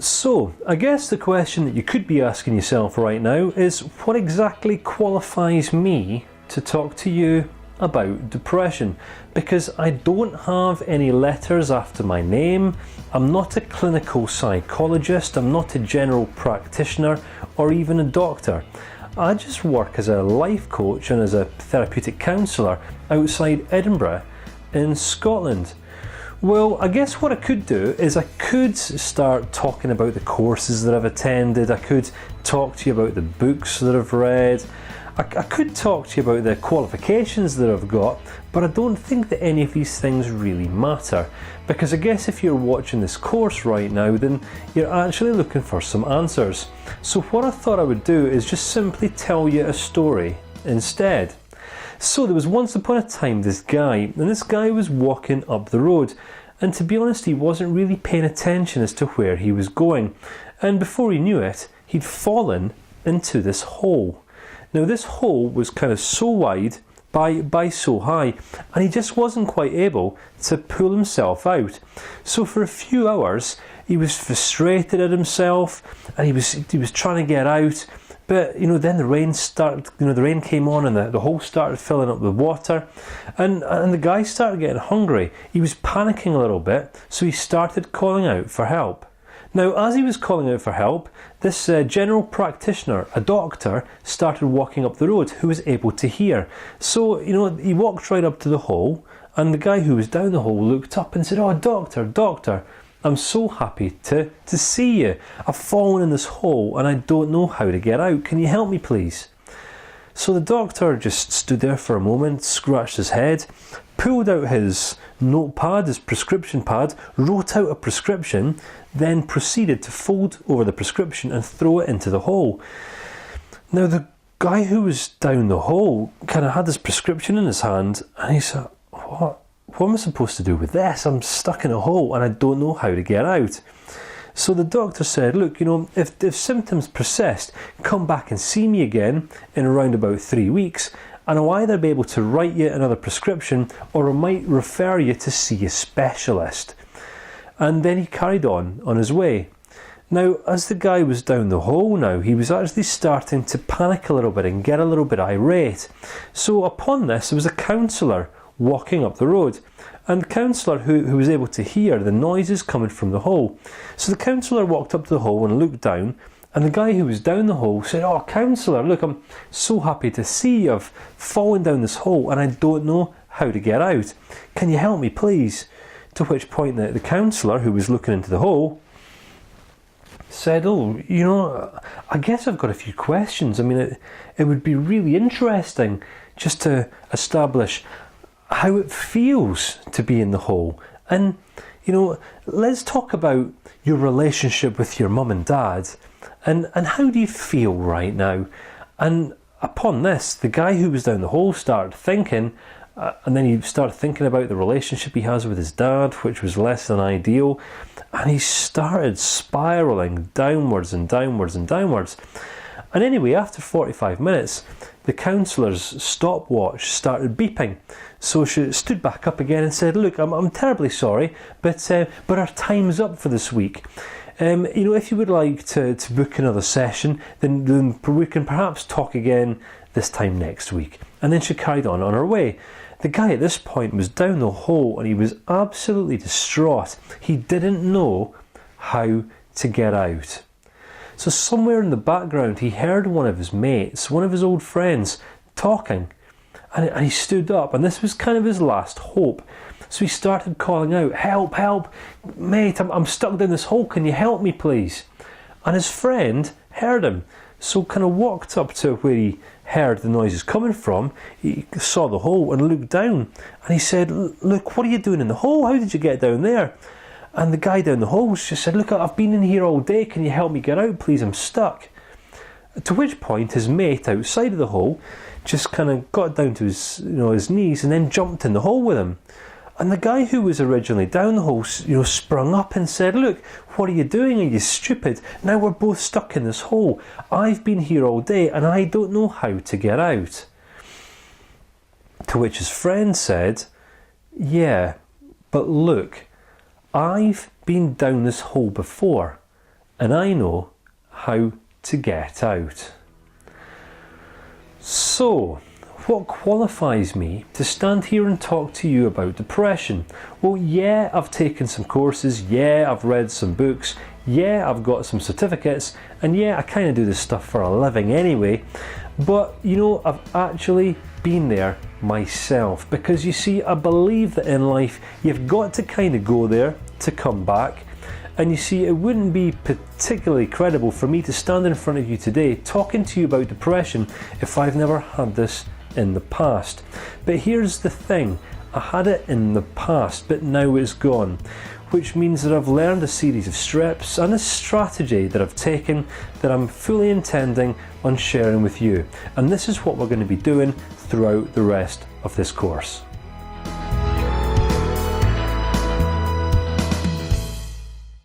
So, I guess the question that you could be asking yourself right now is, what exactly qualifies me to talk to you about depression? Because I don't have any letters after my name, I'm not a clinical psychologist, I'm not a general practitioner or even a doctor. I just work as a life coach and as a therapeutic counsellor outside Edinburgh in Scotland. Well, I guess what I could do is I could start talking about the courses that I've attended, I could talk to you about the books that I've read, I could talk to you about the qualifications that I've got, but I don't think that any of these things really matter. Because I guess if you're watching this course right now, then you're actually looking for some answers. So what I thought I would do is just simply tell you a story instead. So there was once upon a time this guy, and this guy was walking up the road, and to be honest he wasn't really paying attention as to where he was going, and before he knew it, he'd fallen into this hole. Now this hole was kind of so wide by so high, and he just wasn't quite able to pull himself out. So for a few hours he was frustrated at himself, and he was trying to get out. But then the rain came on, and the hole started filling up with water, and the guy started getting hungry. He was panicking a little bit, so he started calling out for help. Now, as he was calling out for help, this general practitioner, a doctor, started walking up the road, who was able to hear. So he walked right up to the hole, and the guy who was down the hole looked up and said, "Oh, doctor, I'm so happy to see you. I've fallen in this hole and I don't know how to get out. Can you help me, please?" So the doctor just stood there for a moment, scratched his head, pulled out his notepad, his prescription pad, wrote out a prescription, then proceeded to fold over the prescription and throw it into the hole. Now the guy who was down the hole kind of had this prescription in his hand, and he said, What am I supposed to do with this? I'm stuck in a hole and I don't know how to get out. So the doctor said, "Look, if symptoms persist, come back and see me again in around about 3 weeks, and I'll either be able to write you another prescription, or I might refer you to see a specialist." And then he carried on his way. Now, as the guy was down the hole now, he was actually starting to panic a little bit and get a little bit irate. So upon this, there was a counsellor walking up the road, and the counsellor who was able to hear the noises coming from the hole. So the counsellor walked up to the hole and looked down, and the guy who was down the hole said, "Oh, counsellor, look, I'm so happy to see you. I've fallen down this hole and I don't know how to get out. Can you help me, please?" To which point the counsellor, who was looking into the hole, said, "Oh, I guess I've got a few questions. I mean, it would be really interesting just to establish how it feels to be in the hole. And, let's talk about your relationship with your mum and dad, and how do you feel right now?" And upon this, the guy who was down the hole started thinking, and then he started thinking about the relationship he has with his dad, which was less than ideal, and he started spiralling downwards and downwards and downwards. And anyway, after 45 minutes, the counsellor's stopwatch started beeping. So she stood back up again and said, "Look, I'm terribly sorry, but our time's up for this week. If you would like to book another session, then we can perhaps talk again this time next week." And then she carried on her way. The guy at this point was down the hole and he was absolutely distraught. He didn't know how to get out. So somewhere in the background he heard one of his mates, one of his old friends, talking. And he stood up, and this was kind of his last hope. So he started calling out, "Help, help, mate, I'm stuck down this hole, can you help me please?" And his friend heard him, so kind of walked up to where he heard the noises coming from. He saw the hole and looked down, and he said, "Look, what are you doing in the hole? How did you get down there?" And the guy down the hole just said, "Look, I've been in here all day, can you help me get out please, I'm stuck." To which point his mate outside of the hole just kind of got down to his knees and then jumped in the hole with him. And the guy who was originally down the hole, sprung up and said, "Look, what are you doing? Are you stupid? Now we're both stuck in this hole. I've been here all day and I don't know how to get out." To which his friend said, "Yeah, but look, I've been down this hole before and I know how to get out. So, what qualifies me to stand here and talk to you about depression? Well, yeah, I've taken some courses, yeah, I've read some books, yeah, I've got some certificates, and yeah, I kind of do this stuff for a living anyway, but you know, I've actually been there myself, because you see, I believe that in life you've got to kind of go there to come back. And you see, it wouldn't be particularly credible for me to stand in front of you today talking to you about depression if I've never had this in the past. But here's the thing, I had it in the past, but now it's gone, which means that I've learned a series of steps and a strategy that I've taken that I'm fully intending on sharing with you. And this is what we're going to be doing throughout the rest of this course.